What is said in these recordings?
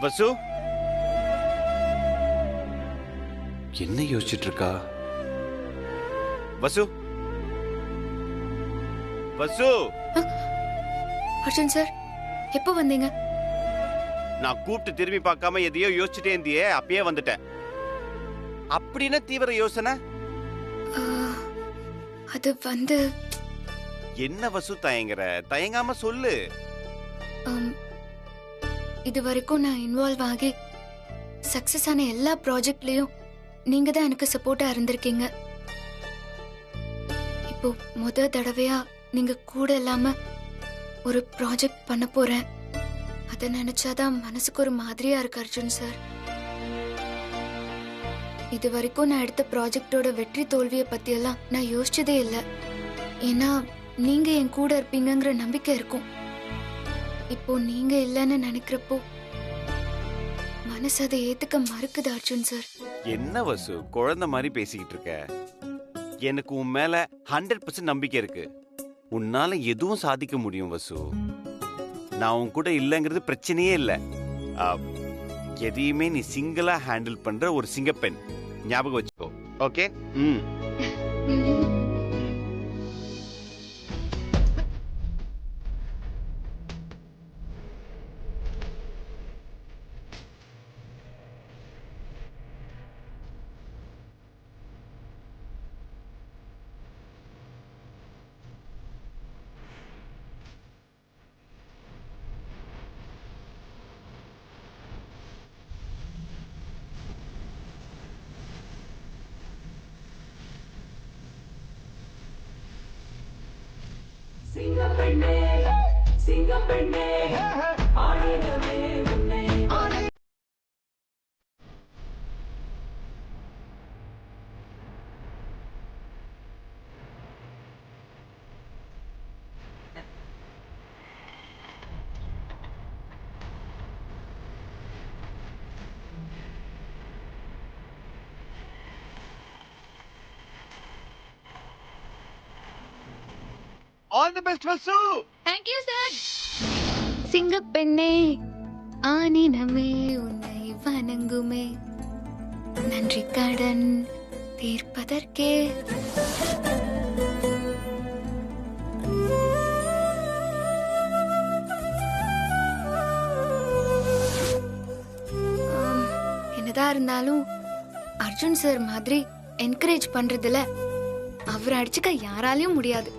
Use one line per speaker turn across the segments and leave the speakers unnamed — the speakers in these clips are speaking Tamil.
வசு என்ன யோசிச்சுட்டு இருக்கா? வசு வசு.
அர்ஜுன் சார் எப்போ வந்தீங்க?
நான் கூப்பிட்டு திரும்பி பார்க்காம எதையோ யோசிச்சுட்டே இருந்தியே, அப்பயே வந்துட்டேன். அப்படின்னா தீவிர யோசனை
அது வந்து
என்ன வசு தயங்குற? தயங்காம சொல்லு.
இது வரைக்கும் நான் இன்வால்வ் ஆகி சக்சஸ் ஆன எல்லா ப்ராஜெக்ட்லயும் நீங்க தான் எனக்கு சப்போர்ட்டா இருந்திருக்கீங்க. இப்போ முத தடவையா நீங்க கூட இல்லாம ஒரு ப்ராஜெக்ட் பண்ண போறேன். அதை நினைச்சாதான் மனசுக்கு ஒரு மாதிரியா இருக்கு அர்ஜுன் சார். இது வரைக்கும் நான் எடுத்த ப்ராஜெக்டோட வெற்றி தோல்வியை பத்தி எல்லாம் நான் யோசிச்சதே இல்லை. ஏன்னா நீங்க என் கூட இருப்பீங்கங்கிற நம்பிக்கை இருக்கும். இப்போ நீங்க இல்லைன்னு நினைக்கிறப்போ மனசு அதை ஏத்துக்க மறுக்குது அர்ஜுன் சார்.
என்ன வசு குழந்தை மாதிரி பேசிக்கிட்டு இருக்க? எனக்கு உன் மேல 100% நம்பிக்கை இருக்கு. உன்னால எதுவும் சாதிக்க முடியும் வசு. நான் உன் கூட இல்லைங்கிறது பிரச்சனையே இல்லை. எதையுமே நீ சிங்கிளா ஹேண்டில் பண்ற ஒரு சிங்கப்பெண். ஞாபகம் வச்சுக்கோ. ஓகே?
சிங்கப்பெண்ணே சிங்கப்பெண்ணே ஆடினமே உன்னை
All the best, Vasu.
Thank you, sir. சிங்கப்பெண்ணே ஆனினமே உன்னை வணங்குமே, நன்றி கடன் தீர்ப்பதற்கே. என்னதான் இருந்தாலும் அர்ஜுன் சார் மாதிரி என்கரேஜ் பண்றதுல அவர் அடிச்சுக்க யாராலையும் முடியாது.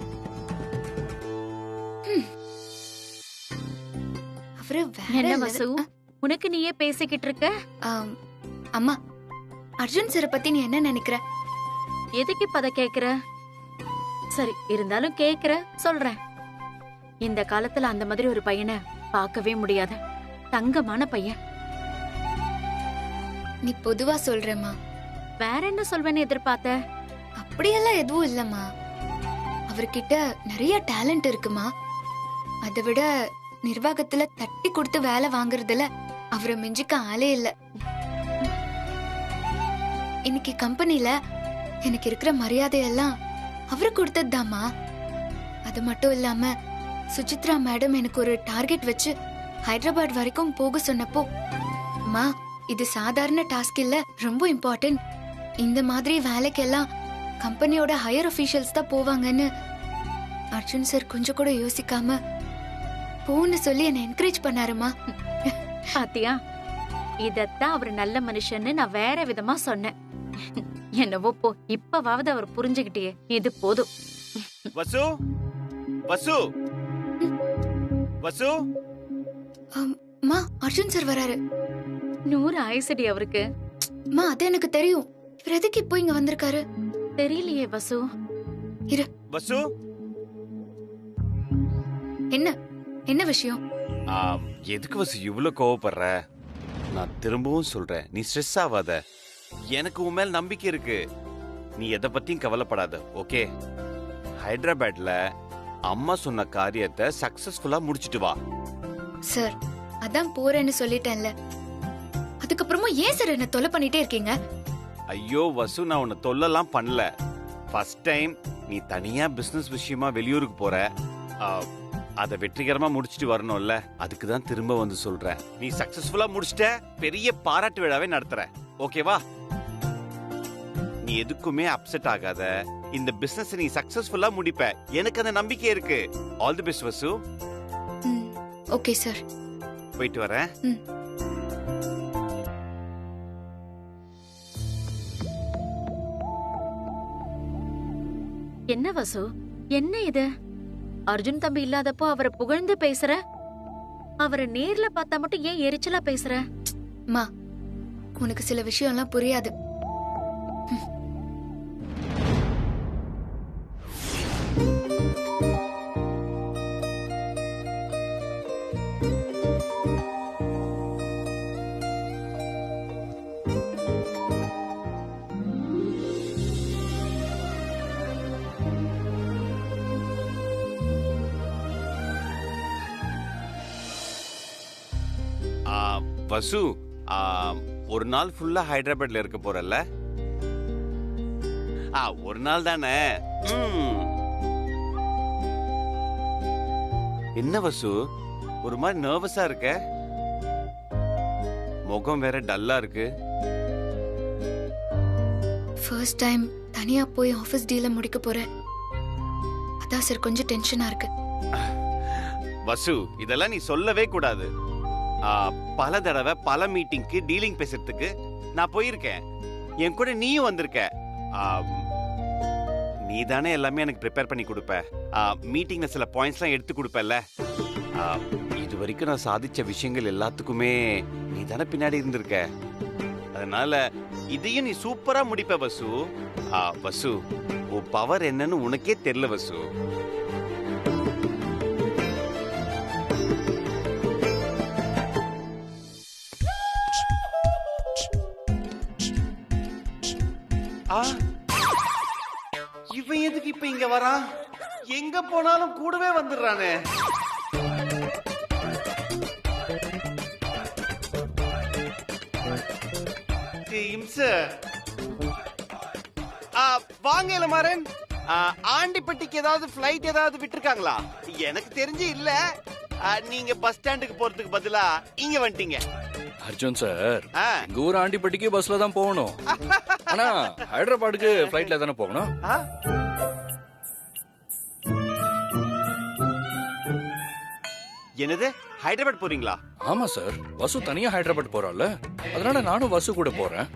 என்ன வசு, உனக்கு நீயே பேசிக்கிட்டு இருக்க?
அம்மா, அர்ஜுன் சார் பத்தி நீ என்ன நினைக்கிற?
எதுக்கு இப்ப அத கேக்குற? சரி, இருந்தாலும் கேக்குற, சொல்றேன். இந்த காலத்துல அந்த மாதிரி ஒரு பையனை பார்க்கவே முடியாது. தங்கமான பையன்.
நீ பொதுவா சொல்றேம்மா.
வேற என்ன சொல்வேன்னு எதிர்பார்த்த?
அப்படியெல்லாம் எதுவும் இல்லம்மா. அவர்கிட்ட நிறைய டேலண்ட் இருக்குமா. அதை விட நிர்வாகத்துல தட்டி கொடுத்து வேலை வாங்குறதுல அவரை மிஞ்சிக்க ஆளே இல்ல. இன்னைக்கு கம்பெனில எனக்கு இருக்கிற மரியாதையெல்லாம் அவரு கொடுத்ததுதாம்மா. அது மட்டும் இல்லாம சுசித்ரா மேடம் எனக்கு ஒரு டார்கெட் வச்சு ஹைதராபாத் வரைக்கும் போக சொன்னப்போ, அம்மா இது சாதாரண டாஸ்க் இல்ல, ரொம்ப இம்பார்ட்டன்ட். இந்த மாதிரி வேலைக்கெல்லாம் கம்பெனியோட ஹையர் அபிஷியல்ஸ் தான் போவாங்கன்னு அர்ஜுன் சார் கொஞ்சம் கூட யோசிக்காம போன்னு சொல்லி என்ன என்கரேஜ் பண்ணாருமா.
பாத்தியா, இதத்தான் அவர் நல்ல மனுஷன்னு நான் வேற விதமா சொன்னேன். என்னவோ போ, இப்பவாவது அவர் புரிஞ்சுக்கிட்டே, இது போதும்.
வசு வசு வசு.
அம்மா, அர்ஜுன் சார் வராரு.
100 ஆயுசடி அவருக்கு.
அம்மா, அது எனக்கு தெரியும். இவர் எதுக்கு இப்போ இங்க வந்திருக்காரு?
தெரியலையே வசு.
இரு.
வசு,
என்ன என்ன விஷயம்?
எதுக்கு வசு இவ்வளவு கோவப்படுற? நான் திரும்பவும் சொல்றேன், நீ ஸ்ட்ரெஸ் ஆகாத. எனக்கு உன் மேல் நம்பிக்கை இருக்கு. நீ எதை பத்தியும் கவலைப்படாத. ஓகே? ஹைதராபாத்ல அம்மா சொன்ன காரியத்தை சக்சஸ்ஃபுல்லா முடிச்சிட்டு வா.
சார், அதான் போறேன்னு சொல்லிட்டேன்ல. அதுக்கப்புறமா ஏன் சார் என்ன தொலை பண்ணிட்டே இருக்கீங்க?
ஐயோ வசு, நான் உன்னை தொல்லலாம் பண்ணல. ஃபர்ஸ்ட் டைம் நீ தனியா பிசினஸ் விஷயமா வெளியூருக்கு போற. அதை வெற்றிகரமா முடிச்சிட்டு வரணும்ல, அதுக்கு தான் திரும்ப வந்து சொல்றேன். நீ சக்சஸ்ஃபுல்லா முடிச்சிட்ட, பெரிய பாராட்டு விழாவே நடத்துற. ஓகேவா? நீ எதுக்குமே அப்செட் ஆகாத. இந்த பிசினஸ் நீ சக்சஸ்ஃபுல்லா முடிப்ப. எனக்கு அந்த நம்பிக்கை இருக்கு. All the best Vasu.
Okay sir.
போயிட்டு வரேன்.
என்ன வசு, என்ன இது? அர்ஜுன் தம்பி இல்லாதப்போ அவரை புகழ்ந்து பேசுற, அவரை நேர்ல பார்த்தா மட்டும் ஏன் எரிச்சலா பேசுற?
மா, உனக்கு சில விஷயம்லாம் புரியாது.
வசு, ஒரு நாள் ஃபுல்லா ஹைதராபாத்ல இருக்க போறல்ல? ஒரு நாள் தானே. என்ன வசு, ஒரு மாதிரி நர்வஸா இருக்க? முகம் வேற டல்லா இருக்கு.
ஃபர்ஸ்ட் டைம் தனியா போய் ஆபீஸ் டீல முடிக்க போறேன். அதான் சார் கொஞ்சம் டென்ஷனா இருக்கு.
வசு, இதெல்லாம் நீ சொல்லவே கூடாது. பல தடவை பல மீட்டிங்க்கு டீலிங் பேசுறதுக்கு நான் போயிருக்கேன். என் கூட நீயும் வந்திருக்க. நீ தானே எல்லாமே எனக்கு ப்ரிப்பேர் பண்ணி கொடுப்ப. மீட்டிங்ல சில பாயிண்ட்ஸ்லாம் எடுத்து கொடுப்பல. இது வரைக்கும் நான் சாதிச்ச விஷயங்கள் எல்லாத்துக்குமே நீ தானே பின்னாடி இருந்திருக்க. அதனால இதையும் நீ சூப்பரா முடிப்ப வசு. வசு, உன் பவர் என்னன்னு உனக்கே தெரியல வசு. இவன் எதுக்கு இப்ப இங்க வரான்? எங்க போனாலும் கூடவே வந்துடுறானே. வாங்க இளமாறன், ஆண்டிப்பட்டிக்கு ஏதாவது பிளைட் ஏதாவது விட்டுருக்காங்களா? எனக்கு தெரிஞ்சு இல்ல. நீங்க பஸ் ஸ்டாண்டுக்கு போறதுக்கு பதிலா இங்க வந்துட்டீங்க.
அர்ஜுன் சார், எங்க ஊர் ஆண்டிப்பட்டிக்கு பஸ்ல தான் போகணும். ஆனா ஹைதராபாத்துக்கு பிளைட்ல தானே போகணும்.
என்னது, ஹைதராபாத் போறீங்களா?
ஆமா சார், வசு தனியா ஹைதராபாத் போறாள், அதனால நானும் வசு கூட போறேன்.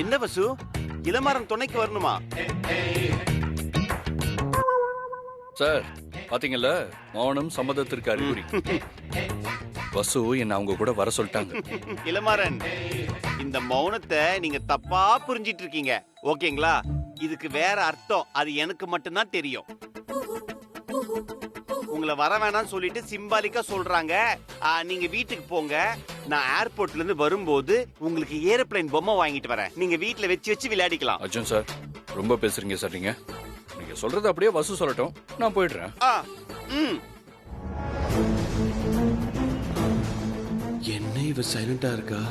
என்ன வசு, இளமாறன் துணைக்கு வரணுமா?
சார் பாத்தீங்கல்ல, மௌனம் சம்மதத்திற்கு அறிகுறி. வசு என்ன அவங்க கூட வர சொல்லிட்டாங்க.
இளமாறன், இந்த மௌனத்தை நீங்க தப்பா புரிஞ்சிட்டு இருக்கீங்க. ஓகேங்களா? இதுக்கு வேற அர்த்தம், அது எனக்கு மட்டும்தான் தெரியும். உங்களை வர வேணாம்னு சொல்லிட்டு சிம்பாலிக்கா சொல்றாங்க. நீங்க வீட்டுக்கு போங்க. நான் ஏர்போர்ட்ல இருந்து வரும்போது உங்களுக்கு ஏரோப்ளேன் பொம்மை வாங்கிட்டு வரேன். நீங்க வீட்டுல வச்சு விளையாடிக்கலாம்.
அர்ஜுன் சார், ரொம்ப பேசுறீங்க சார். நீங்க சொல்றது அப்படியே வசு சொல்லட்டும், நான் போயிடுறேன்.
என்ன இவ சைலண்டா இருக்கா?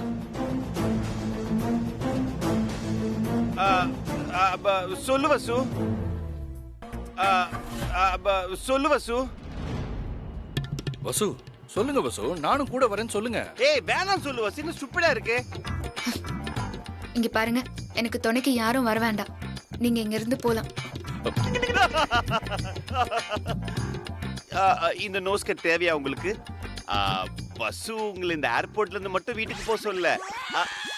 சொல்லு வசு. சொல்லு வசு.
வசு சொல்லுங்க வசு, நானும் கூட வரேன்னு சொல்லுங்க.
ஏய் வேணாம் சொல்லு வசு, இன்னும் ஸ்டூபிடா இருக்கு.
இங்க பாருங்க, எனக்கு துணைக்கு யாரும் வர வேண்டாம். நீங்க இங்க இருந்து போலாம்.
இந்த நோஸ்கட் தேவையா உங்களுக்கு? வசு உங்களை இந்த ஏர்போர்ட்ல இருந்து மட்டும் வீட்டுக்கு போக சொல்ல,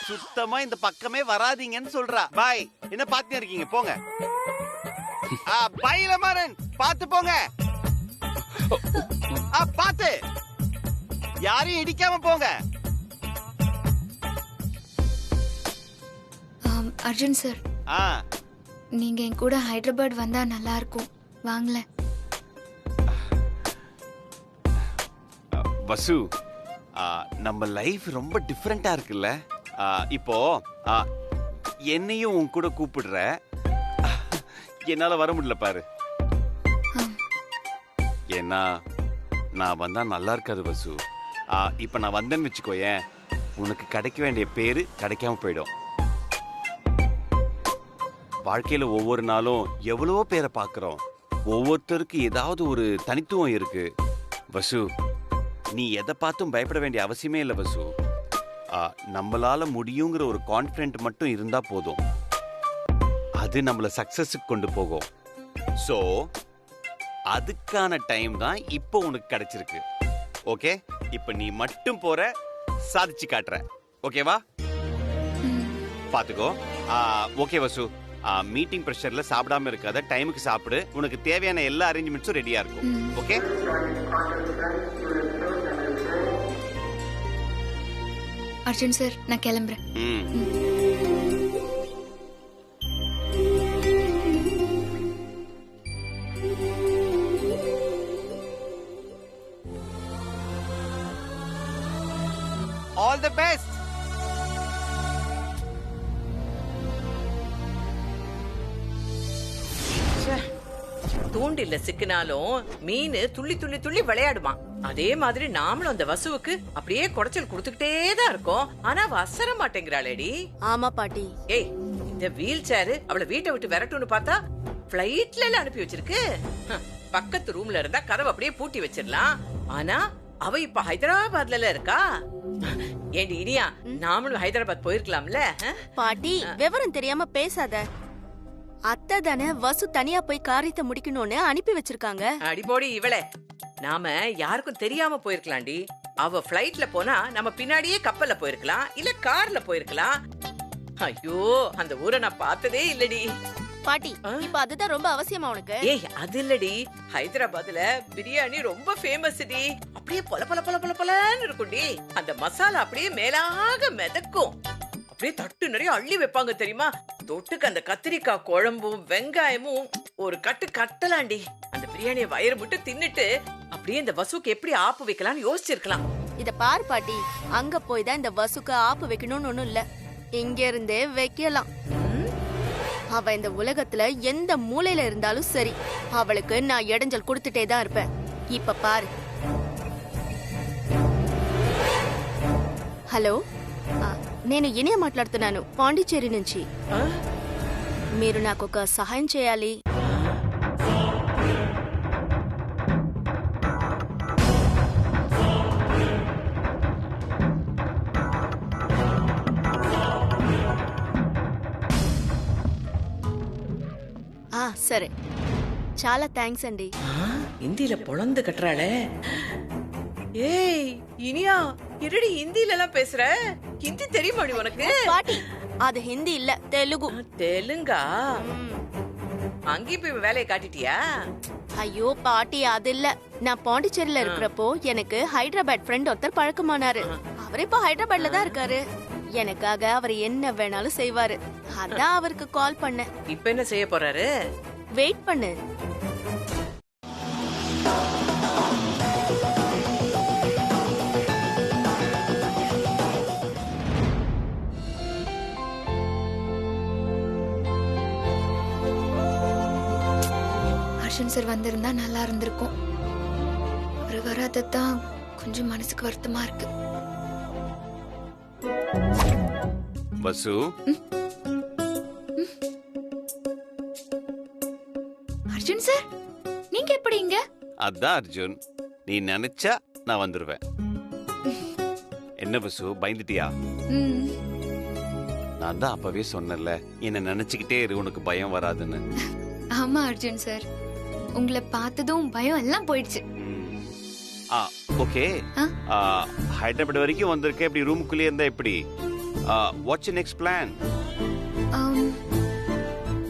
சுத்தமா இந்த பக்கமே வராதீங்கன்னு சொல்றா. பாய், என்ன பாத்துட்டே இருக்கீங்க? போங்க. பாய் இளமாறன், பாத்து போங்க. பாத்து, யாரையும் இடிக்காம போங்க.
அர்ஜுன் சார், நீங்க என் கூட ஹைதராபாத் வந்தா நல்லா இருக்கும். வாங்கல.
வசு, நம்ம லைஃப் ரொம்ப டிஃபரெண்டா இருக்குல்ல? இப்போ என்னையும் உன் கூட கூப்பிடுற, என்னால வர முடியல பாரு. ஏன்னா நான் வந்தா நல்லா இருக்காது வசு. இப்ப நான் வந்தேன்னு வச்சுக்கோயேன், உனக்கு கிடைக்க வேண்டிய பேரு கிடைக்காம போயிடும். வாழ்க்கையில ஒவ்வொரு நாளும் எவ்வளவோ பேரை பாக்குறோம். ஒவ்வொருத்தருக்கு ஏதாவது ஒரு தனித்துவம் இருக்கு. வசு, நீ எதை பார்த்தும் பயப்பட வேண்டிய அவசியமே இல்லை வசு. நம்மளால முடியுங்கிற ஒரு கான்ஃபிடென்ட் மட்டும் இருந்தா போதும். அது நம்மள சக்சஸுக்கு கொண்டு போகும். சோ அதுக்கான டைம் தான் இப்போ உனக்கு கிடைச்சிருக்கு. ஓகே, இப்போ நீ மட்டும் போற, சாதிச்சு காட்டுற. ஓகேவா? பாத்துக்கோ. ஓகே வசு, மீட்டிங் பிரஷர்ல சாப்பிடாம இருக்காத, டைமுக்கு சாப்பிடு. உனக்கு தேவையான எல்லா அரேஞ்ச்மெண்ட்ஸும் ரெடியா இருக்கும். ஓகே?
அர்ஜுன் சார், நான் கிளம்புறேன்.
All the best.
தூண்டில சிக்கினாலும் மீன் துள்ளி துள்ளி துள்ளி விளையாடுமா. அதே மாதிரி நாமளும் அந்த வசுவுக்கு அப்படியே குடைச்சல் கொடுத்துக்கிட்டே தான் இருக்கோம். ஆனா வசர மாட்டேங்கிறாளேடி.
ஆமா பாட்டி.
ஏய், இந்த வீல் சேர் அவளை வீட்டை விட்டு விரட்டும்னு பார்த்தா பிளைட்ல எல்லாம் அனுப்பி வச்சிருக்கு. பக்கத்து ரூம்ல இருந்தா கதவை அப்படியே பூட்டி வச்சிடலாம். ஆனா அவ இப்ப ஹைதராபாத்ல இருக்கா. ஏண்டி இனியா, நாமளும் ஹைதராபாத் போயிருக்கலாம்ல.
பாட்டி, விவரம் தெரியாம பேசாத. அத்தை தானே வசு தனியா போய் காரியத்தை முடிக்கணும்னு அனுப்பி வச்சிருக்காங்க.
அடிபோடி இவளே, நாம யாருக்கும் தெரியாம போயிருக்கலாம்டி. அவ பிளைட்ல போனா நம்ம பின்னாடியே கப்பல்ல போயிருக்கலாம், இல்ல கார்ல போயிருக்கலாம். ஐயோ, அந்த ஊரை நான் பார்த்ததே இல்லடி.
பாட்டி, இப்ப அதுதான் ரொம்ப அவசியமா உனக்கு?
ஏய், அது இல்லடி, ஹைதராபாத்ல பிரியாணி ரொம்ப ஃபேமஸ் டி. அப்படியே பொல பொல பொல பொல பொலன்னு இருக்கும்டி. அந்த மசாலா அப்படியே மேலாக மிதக்கும். அப்படியே தட்டு நிறைய அள்ளி வைப்பாங்க தெரியுமா. தொட்டுக்கு அந்த கத்திரிக்காய் குழம்பும் வெங்காயமும் ஒரு கட்டு கட்டலாண்டி. அந்த பிரியாணியை வயிறு விட்டு தின்னுட்டு அப்படியே இந்த வசுக்கு எப்படி ஆப்பு வைக்கலாம்னு யோசிச்சிருக்கலாம்.
இத பாரு பாட்டி, அங்க போய் தான் இந்த வசுக்கு ஆப்பு வைக்கணும்னு ஒண்ணும் இல்ல, இங்க இருந்தே வைக்கலாம். அவ இந்த உலகத்துல எந்த மூலையில இருந்தாலும் சரி, அவளுக்கு நான் இடைஞ்சல் கொடுத்துட்டே தான் இருப்பேன். இப்ப பாரு. హలో, నేను ఇనే మాట్లాడుతున్నాను, పాండిచేరి నుంచి. మీరు నాకు ఒక సహాయం చేయాలి. సరే, చాలా థ్యాంక్స్ అండి.
ஹிந்தியில பொழந்து கட்டுறாளே. ஏய் இனியா, இருடி, ஹிந்தில எல்லாம் பேசுற? ஹிந்தி தெரியுமாடி உனக்கு?
பாட்டி, அது ஹிந்தி இல்ல, தெலுங்கு.
தெலுங்கா? அங்கேயும் போய் வேலையை காட்டிட்டியா?
ஐயோ பாட்டி, அது இல்ல. நான் பாண்டிச்சேரியில இருக்கிறப்போ எனக்கு ஹைதராபாத் ஃப்ரெண்ட் ஒருத்தர் பழக்கமானாரு. அவர் இப்ப ஹைதராபாத்ல தான் இருக்காரு. எனக்காக அவர் என்ன வேணாலும் செய்வாரு. அதான் அவருக்கு கால் பண்ணேன்.
இப்ப என்ன செய்ய போறாரு?
வெயிட் பண்ணு.
அர்ஜுன் சார் வந்திருந்தா நல்லா இருந்திருக்கும். அவர் வராததான் கொஞ்சம் மனசுக்கு வருத்தமா இருக்கு.
வசு,
அர்ஜுன் சார், நீங்க எப்படி இங்க?
அதான் அர்ஜுன், நீ நினைச்சா நான் வந்துருவேன். என்ன வசு, பயந்துட்டியா? நான் தான் அப்பவே சொன்னேன்ல, என்ன நினைச்சுக்கிட்டே இரு, உனக்கு பயம் வராதுன்னு.
ஆமா அர்ஜுன் சார், உங்களை பார்த்ததும் பயம் எல்லாம் போயிடுச்சு.
ஓகே, ஹைதராபாத் வரைக்கும் வந்திருக்க, இப்படி ரூமுக்குள்ளே இருந்தா எப்படி? What's your next plan?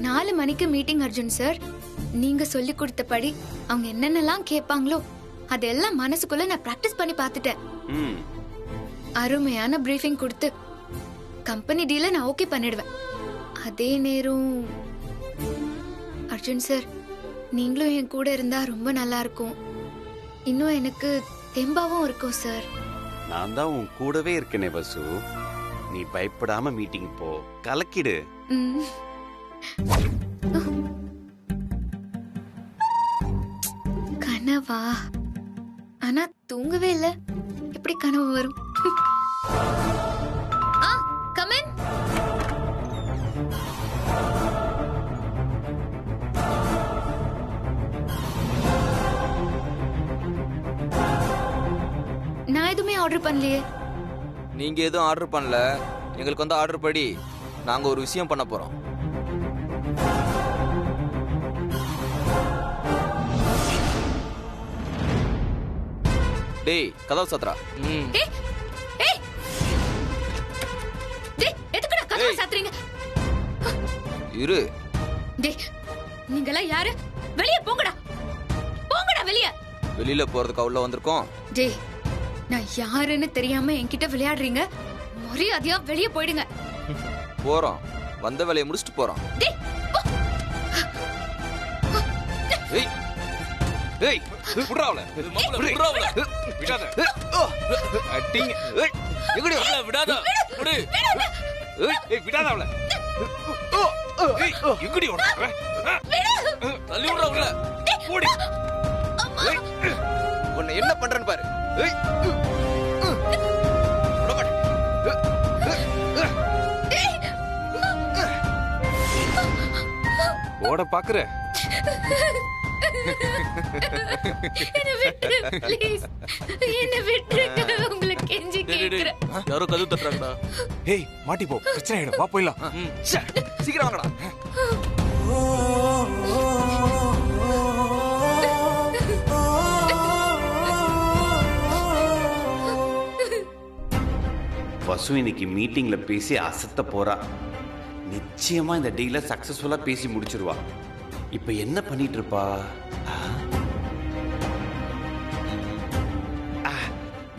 4 மணிக்கு மீட்டிங் அர்ஜுன் சார். நீங்க சொல்லி கொடுத்தபடி அவங்க என்னென்னலாம் கேட்பாங்களோ அதெல்லாம் மனசுக்குள்ள நான் பிராக்டிஸ் பண்ணி பார்த்துட்டேன். அருமையான பிரீஃபிங் கொடுத்து கம்பெனி டீல நான் ஓகே பண்ணிடுவேன். அதே நேரம் அர்ஜுன் சார், நீங்களும் என் கூட இருந்தா ரொம்ப நல்லா இருக்கும். இன்னும் எனக்கு தெம்பாவும் இருக்கும் சார்.
நான் தான் உன் கூடவே இருக்கனே வசு. நீ பயப்படாம மீட்டிங் போ, கலக்கிடு.
கனவா? ஆனா தூங்கவே இல்ல, எப்படி கனவு வரும்? Come in. நான் எதுவுமே ஆர்டர் பண்ணலையே.
நீங்க எதுவும் ஆர்டர் பண்ணல. எங்களுக்கு வந்து ஆர்டர் படி நாங்க ஒரு விஷயம் பண்ண போறோம். டேய் கதவு சாத்ரா.
டேய் டேய் டேய் எதுக்குடா கதவை சாத்துறீங்க?
இரு.
டேய் நீங்கலாம் யாரு? வெளிய போங்கடா. போங்கடா வெளிய.
வெளியில போறதுக்கு உள்ள வந்திருக்கோம்.
டேய் நான் யாருன்னு தெரியாம என்கிட்ட விளையாடுறீங்க. மரியாதையா வெளிய போயிடுங்க.
போறோம். வந்த வேலையை முடிச்சிட்டு போறோம்.
டேய்
ஏய் ஏய் புடுறா அவளை. புடுறா அவளை. விடாத. அடிங்க. ஏய் எங்கடி அவளை விடாத. புடி. ஏய் விடாத அவளை. ஏய் எங்கடி ஓடுற? தள்ளி விடுறா அவளை. போடி. ஏய் உன்னை என்ன பண்றேன்னு பாரு. ஏய் ஓட பாக்குற?
என்ன விட்டுரு ப்ளீஸ். என்ன விட்டுருங்க. உங்களுக்கு கெஞ்சி கேக்குறேன்.
யாரோ கதவு தட்டுறாங்கடா.
ஏய் மாட்டி போ, பிரச்சனை ஆயிடும். வா போயிடலாம்.
சீக்கிரம் வாங்கடா.
வசு இன்னைக்கு மீட்டிங்ல பேசி அசத்த போறா. நிச்சயமா இந்த டீல சக்சஸ்ஃபுல்லா பேசி முடிச்சிருவா. இப்ப என்ன பண்ணிட்டு இருப்பா?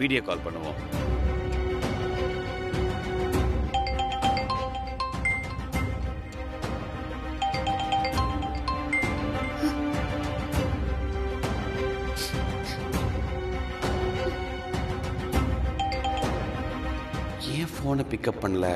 வீடியோ கால் பண்ணுவோம். ஏன் போனை பிக்கப் பண்ணல?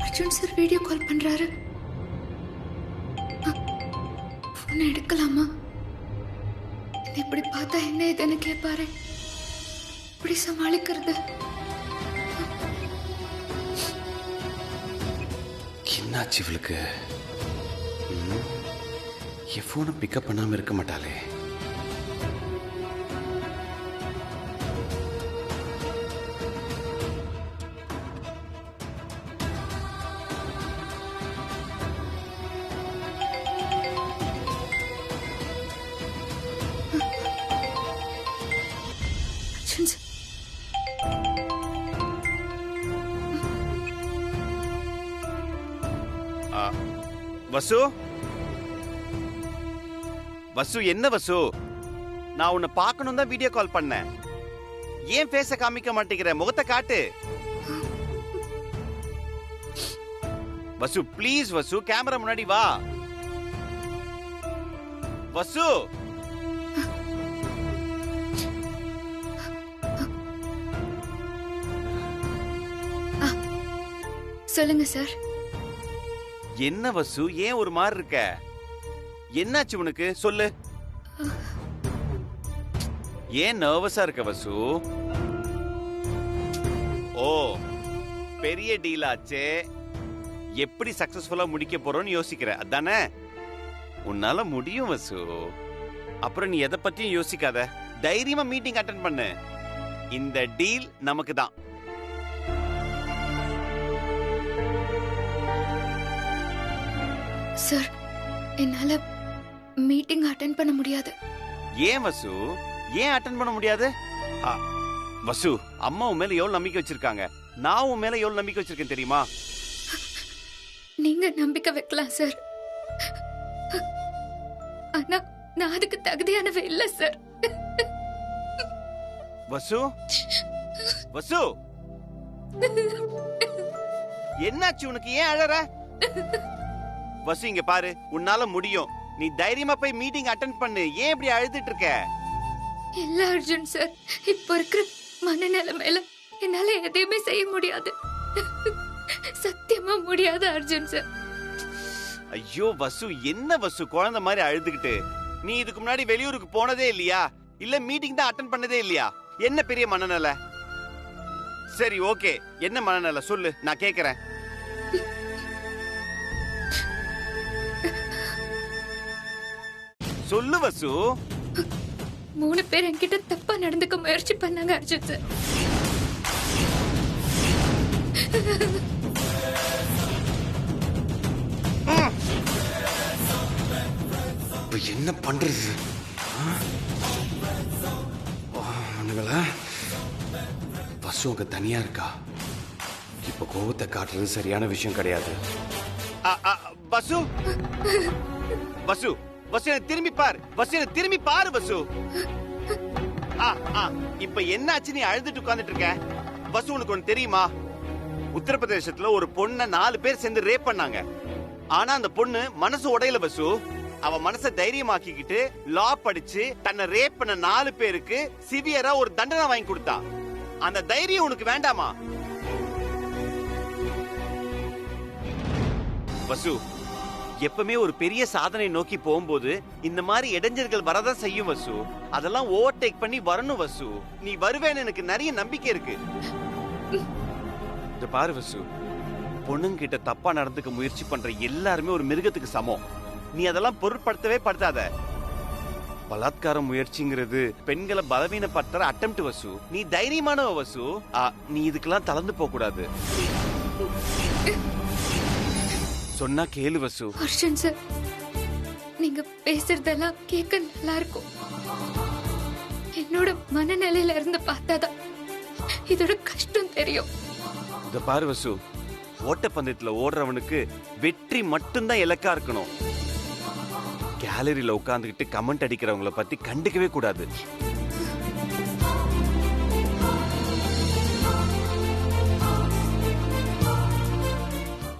அர்ஜுன் சார் வீடியோ கால் பண்றாரு. போன் எடுக்கலாமா? இப்படி பார்த்தா என்ன இதுன்னு கேட்பாரு. இப்படி சமாளிக்கிறது
என்னாச்சு இவளுக்கு? என் போனை பிக்கப் பண்ணாம இருக்க மாட்டாளே. வசு வசு என்ன வசு? நான் உன்னை பார்க்கணும் தான் வீடியோ கால் பண்ணேன். ஏன் ஃபேஸ காமிக்க மாட்டேங்கிற? முகத்தை காட்டு. வசு ப்ளீஸ் வசு, கேமரா முன்னாடி வா. வசு
சொல்லுங்க சார்.
என்ன வசு, ஏன் ஒரு மாதிரி இருக்க? என்னாச்சு உனக்கு? சொல்லு. ஏன் நர்வஸா இருக்க வசு? ஓ பெரிய டீல் ஆச்சே, எப்படி சக்சஸ்ஃபுல்லா முடிக்க போறோம்னு யோசிக்கிற அதானே? உன்னால முடியும் வசு. அப்புறம் நீ எதை பத்தியும் யோசிக்காத, தைரியமா மீட்டிங் அட்டெண்ட் பண்ணு. இந்த டீல் நமக்கு தான்.
சார் என்னால மீட்டிங் அட்டெண்ட் பண்ண முடியாது.
ஏன் வசு? ஏன் அட்டெண்ட் பண்ண முடியாது? வசு, அம்மா உன் மேல எவ்வளவு நம்பிக்கை வச்சிருக்காங்க, நான் உன் மேல எவ்வளவு நம்பிக்கை வச்சிருக்கேன் தெரியுமா?
நீங்க நம்பிக்கை வைக்கலாம் சார், ஆனா நான் அதுக்கு தகுதியானவே இல்ல சார்.
வசு வசு என்னாச்சு உனக்கு? ஏன் அழற? வசு இங்க பாரு, உன்னால முடியும். நீ தைரியமா போய் மீட்டிங் அட்டெண்ட் பண்ணு. ஏன் இப்படி அழுதுட்டு இருக்க?
இல்ல அர்ஜுன் சார், இப்ப இருக்கிற மனநிலைமையில என்னால எதையுமே செய்ய முடியாது. சத்தியமா முடியாது அர்ஜுன் சார்.
ஐயோ வசு, என்ன வசு குழந்தை மாதிரி அழுதுகிட்டு? நீ இதுக்கு முன்னாடி வெளியூருக்கு போனதே இல்லையா? இல்ல மீட்டிங் தான் அட்டென்ட் பண்ணதே இல்லையா? என்ன பெரிய மனநல? சரி ஓகே, என்ன மனநல சொல்லு, நான் கேக்குறேன். சொல்லு வசு.
3 பேர் என்கிட்ட தப்பா நடந்துக்க முயற்சி பண்ணாங்க அர்ஜுன் சார்.
இப்ப என்ன பண்றது? வசு அங்க தனியா இருக்கா. இப்ப கோவத்தை காட்டுறது சரியான விஷயம் கிடையாது. வசு வசு வசு என்ன திரும்பி பாரு. வசு என்ன திரும்பி பாரு வசு. இப்ப என்னாச்சு? நீ அழுதுட்டு உட்கார்ந்துட்டு இருக்க. வசு உனக்கு ஒண்ணு தெரியுமா? உத்தரப்பிரதேசத்துல ஒரு பொண்ண 4 பேர் சேர்ந்து ரேப் பண்ணாங்க. ஆனா அந்த பொண்ணு மனசு உடையல வசு. அவ மனசை தைரியமாக்கிக்கிட்டு லா படிச்சு தன்னை ரேப் பண்ண 4 பேருக்கு சிவியரா ஒரு தண்டனை வாங்கி கொடுத்தா. அந்த தைரியம் உனக்கு வேண்டாமா வசு? எப்பவுமே ஒரு பெரிய சாதனை நோக்கி போகும்போது இந்த மாதிரி இடைஞ்சல்கள் வரதான் செய்யும் வசு. அதெல்லாம் ஓவர்டேக் பண்ணி வரணும் வசு. நீ வருவேன்னு எனக்கு நிறைய நம்பிக்கை இருக்கு. இத பாரு வசு, பொண்ணுங்க கிட்ட தப்பா நடந்துக்க முயற்சி பண்ற எல்லாருமே ஒரு மிருகத்துக்கு சமம். நீ அதெல்லாம் பொருட்படுத்தவே படுத்தாத. பலாத்கார முயற்சிங்கிறது பெண்களை பலவீனப்படுத்துற அட்டெம்ப்ட் வசு. நீ தைரியமானவ வசு. நீ இதுக்கெல்லாம் தளர்ந்து போக கூடாது. சொன்னா கேளு வசு.
அர்ஜுன் சார், நீங்க பேசுறதெல்லாம் கேட்க நல்லா இருக்கும். என்னோட மனநிலையில இருந்து பார்த்தாதான் இதோட கஷ்டம் தெரியும்.
இத பாரு வசு, ஓட்டப்பந்தயத்துல ஓடுறவனுக்கு வெற்றி மட்டும்தான் இலக்கா இருக்கணும். கேலரியில உட்கார்ந்துகிட்டு கமெண்ட் அடிக்கிறவங்கள பத்தி கண்டுக்கவே கூடாது.